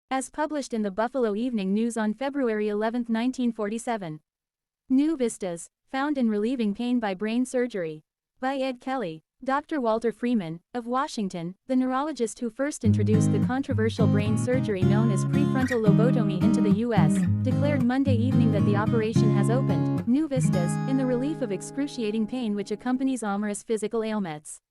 As published in the Buffalo Evening News on February 11, 1947. New Vistas, Found in Relieving Pain by Brain Surgery. By Ed Kelly. Dr. Walter Freeman, of Washington, the neurologist who first introduced the controversial brain surgery known as prefrontal lobotomy into the U.S., declared Monday evening that the operation has opened new vistas in the relief of excruciating pain which accompanies numerous physical ailments.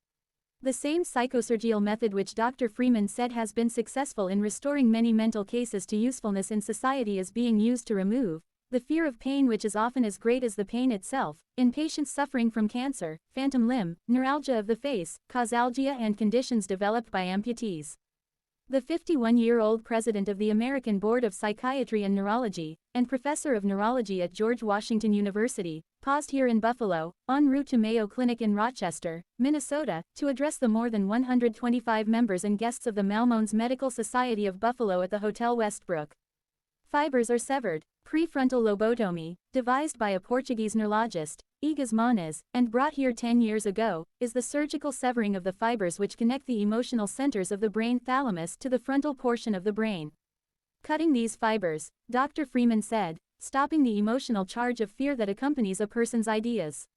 The same psychosurgical method which Dr. Freeman said has been successful in restoring many mental cases to usefulness in society is being used to remove the fear of pain, which is often as great as the pain itself, in patients suffering from cancer, phantom limb, neuralgia of the face, causalgia and conditions developed by amputees. The 51-year-old president of the American Board of Psychiatry and Neurology, and professor of neurology at George Washington University, paused here in Buffalo, en route to Mayo Clinic in Rochester, Minnesota, to address the more than 125 members and guests of the Malmones Medical Society of Buffalo at the Hotel Westbrook. Fibers are severed. Prefrontal lobotomy, devised by a Portuguese neurologist, Egas Manes, and brought here 10 years ago, is the surgical severing of the fibers which connect the emotional centers of the brain thalamus to the frontal portion of the brain. Cutting these fibers, Dr. Freeman said, stopping the emotional charge of fear that accompanies a person's ideas.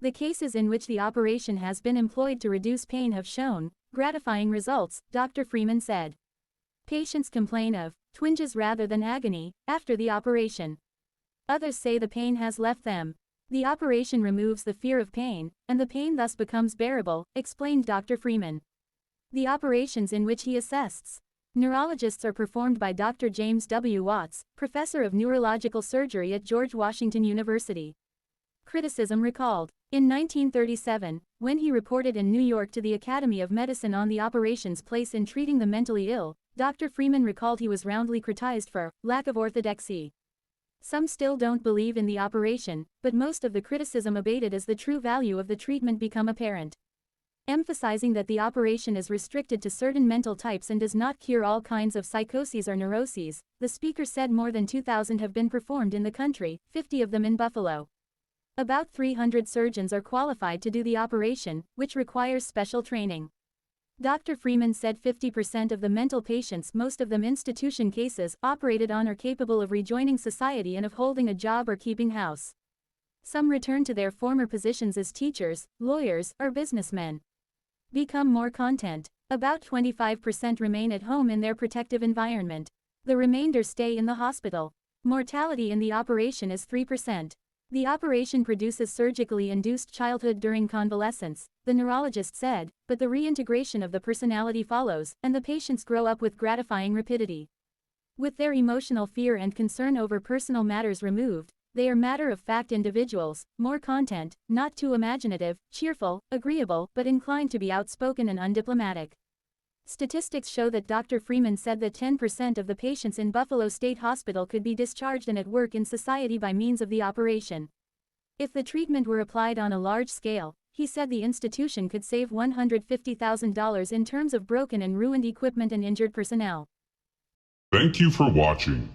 The cases in which the operation has been employed to reduce pain have shown gratifying results, Dr. Freeman said. Patients complain of twinges rather than agony after the operation. Others say the pain has left them. The operation removes the fear of pain, and the pain thus becomes bearable, explained Dr. Freeman. The operations in which he assists neurologists are performed by Dr. James W. Watts, professor of neurological surgery at George Washington University. Criticism recalled. In 1937, when he reported in New York to the Academy of Medicine on the operation's place in treating the mentally ill, Dr. Freeman recalled he was roundly criticized for lack of orthodoxy. Some still don't believe in the operation, but most of the criticism abated as the true value of the treatment became apparent. Emphasizing that the operation is restricted to certain mental types and does not cure all kinds of psychoses or neuroses, the speaker said more than 2,000 have been performed in the country, 50 of them in Buffalo. About 300 surgeons are qualified to do the operation, which requires special training. Dr. Freeman said 50% of the mental patients, most of them institution cases, operated on are capable of rejoining society and of holding a job or keeping house. Some return to their former positions as teachers, lawyers, or businessmen. Become more content. About 25% remain at home in their protective environment. The remainder stay in the hospital. Mortality in the operation is 3%. The operation produces surgically induced childhood during convalescence, the neurologist said, but the reintegration of the personality follows, and the patients grow up with gratifying rapidity. With their emotional fear and concern over personal matters removed, they are matter-of-fact individuals, more content, not too imaginative, cheerful, agreeable, but inclined to be outspoken and undiplomatic. Statistics show that Dr. Freeman said that 10% of the patients in Buffalo State Hospital could be discharged and at work in society by means of the operation. If the treatment were applied on a large scale, he said the institution could save $150,000 in terms of broken and ruined equipment and injured personnel. Thank you for watching.